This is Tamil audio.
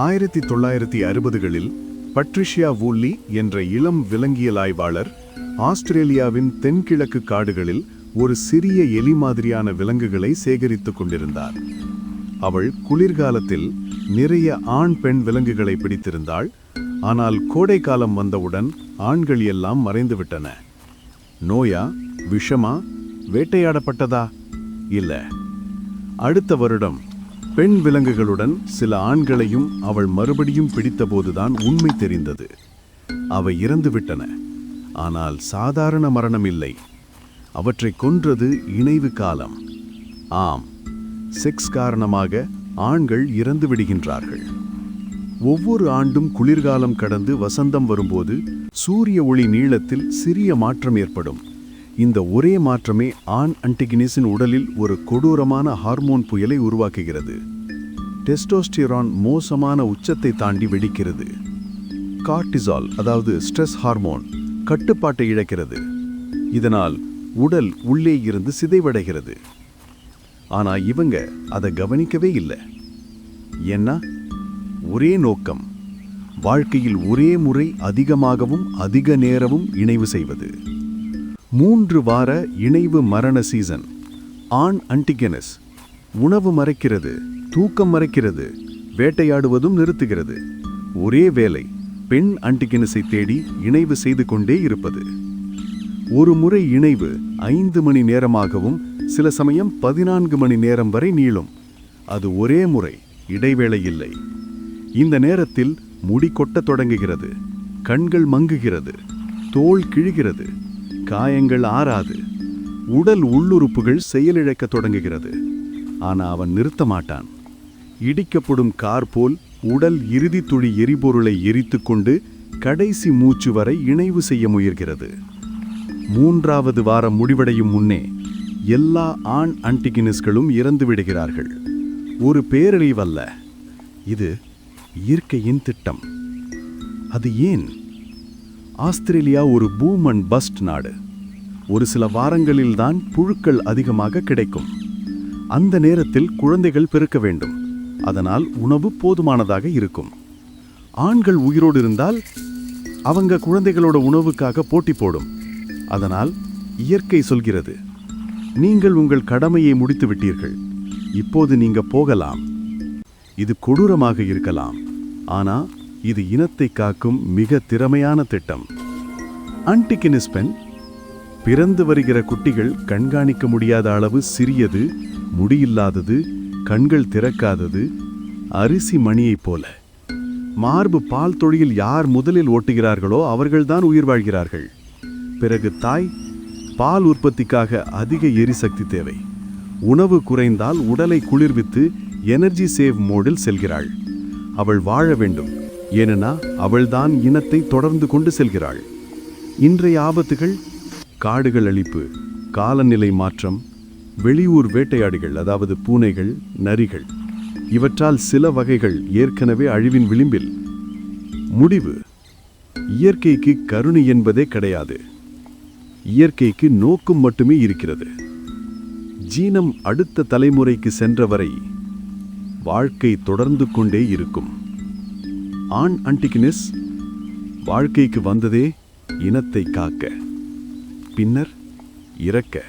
1960களில் பட்ரிஷியா வூல்லி என்ற இளம் விலங்கியல் ஆய்வாளர் ஆஸ்திரேலியாவின் தென்கிழக்கு காடுகளில் ஒரு சிறிய எலி மாதிரியான விலங்குகளை சேகரித்துக் கொண்டிருந்தார். அவள் குளிர்காலத்தில் நிறைய ஆண் பெண் விலங்குகளை பிடித்திருந்தாள். ஆனால் கோடை காலம் வந்தவுடன் ஆண்கள் எல்லாம் மறைந்துவிட்டன. நோயா, விஷமா, வேட்டையாடப்பட்டதா? இல்ல. அடுத்த வருடம் பெண் விலங்குகளுடன் சில ஆண்களையும் அவள் மறுபடியும் பிடித்தபோதுதான் உண்மை தெரிந்தது. அவை இறந்துவிட்டன. ஆனால் சாதாரண மரணம் இல்லை. அவற்றை கொன்றது இணைவு காலம். ஆம், செக்ஸ் காரணமாக ஆண்கள் இறந்து விடுகின்றார்கள். ஒவ்வொரு ஆண்டும் குளிர்காலம் கடந்து வசந்தம் வரும்போது சூரிய ஒளி நீளத்தில் சிறிய மாற்றம் ஏற்படும். இந்த ஒரே மாற்றமே ஆண் அன்டிகினிஸின் உடலில் ஒரு கொடூரமான ஹார்மோன் புயலை உருவாக்குகிறது. டெஸ்டோஸ்டிரான் மோசமான உச்சத்தை தாண்டி வெடிக்கிறது. கார்டிசால், அதாவது ஸ்ட்ரெஸ் ஹார்மோன், கட்டுப்பாட்டை இழக்கிறது. இதனால் உடல் உள்ளே இருந்து சிதைவடைகிறது. ஆனா இவங்க அதை கவனிக்கவே இல்லை. ஏன்னா ஒரே நோக்கம், வாழ்க்கையில் ஒரே முறை அதிகமாகவும் அதிக நேரமும் இணைவு செய்வது. 3 வார இணைவு மரண சீசன். ஆண் அன்டிகனஸ் உணவு மறைக்கிறது, தூக்கம் மறைக்கிறது, வேட்டையாடுவதும் நிறுத்துகிறது. ஒரே வேலை, பெண் அன்டிகனஸை தேடி இணைவு செய்து கொண்டே இருப்பது. ஒரு முறை இணைவு 5 மணி நேரமாகவும் சில சமயம் 14 மணி நேரம் வரை நீளும். அது ஒரே முறை, இடைவேளை இல்லை. இந்த நேரத்தில் முடி கொட்டத் தொடங்குகிறது, கண்கள் மங்குகிறது, தோல் கிழிகிறது, காயங்கள் ஆறாது, உடல் உள்ளுறுப்புகள் செயலிழக்கத் தொடங்குகிறது. ஆனா அவன் நிறுத்த மாட்டான். இடிக்கப்படும் கார் போல் உடல் இறுதி துளி எரிபொருளை எரித்து கொண்டு கடைசி மூச்சு வரை இணைவு செய்ய முயல்கிறது. 3வது வாரம் முடிவடையும் முன்னே எல்லா ஆண் அன்டிகினிஸ்களும் இறந்து விடுகிறார்கள். ஒரு பேரழிவல்ல, இது இயற்கையின் திட்டம். அது ஏன்? ஆஸ்திரேலியா ஒரு பூம் அண்ட் பஸ்ட் நாடு. ஒரு சில வாரங்களில்தான் புழுக்கள் அதிகமாக கிடைக்கும். அந்த நேரத்தில் குழந்தைகள் பெருக்க வேண்டும். அதனால் உணவு போதுமானதாக இருக்கும். ஆண்கள் உயிரோடு இருந்தால் அவங்க குழந்தைகளோட உணவுக்காக போட்டி போடும். அதனால் இயற்கை சொல்கிறது, நீங்கள் உங்கள் கடமையை முடித்து விட்டீர்கள், இப்போது நீங்க போகலாம். இது கொடூரமாக இருக்கலாம், ஆனா இது இனத்தை காக்கும் மிக திறமையான திட்டம். அன்டிகினிஸ் பெண் பிறந்து வருகிற குட்டிகள் கண்காணிக்க முடியாத அளவு சிறியது, முடியில்லாதது, கண்கள் திறக்காதது, அரிசி மணியைப் போல. மார்பு பால் தொழியில் யார் முதலில் ஓட்டுகிறார்களோ அவர்கள்தான் உயிர் வாழ்கிறார்கள். பிறகு தாய், பால் உற்பத்திக்காக அதிக எரிசக்தி தேவை. உணவு குறைந்தால் உடலை குளிர்வித்து எனர்ஜி சேவ் மோடில் செல்கிறாள். அவள் வாழ வேண்டும், ஏனெனா அவள்தான் இனத்தை தொடர்ந்து கொண்டு செல்கிறாள். இன்றைய ஆபத்துகள்: காடுகள் அழிப்பு, காலநிலை மாற்றம், வெளியூர் வேட்டையாடிகள், அதாவது பூனைகள், நரிகள். இவற்றால் சில வகைகள் ஏற்கனவே அழிவின் விளிம்பில். முடிவு: இயற்கைக்கு கருணை என்பதே கிடையாது. இயற்கைக்கு நோக்கம் மட்டுமே இருக்கிறது. ஜீனம் அடுத்த தலைமுறைக்கு சென்றவரை வாழ்க்கை தொடர்ந்து கொண்டே இருக்கும். ஆண் அன்டிகினிஸ் வாழ்க்கைக்கு வந்ததே இனத்தை காக்க, பின்னர் இறக்க.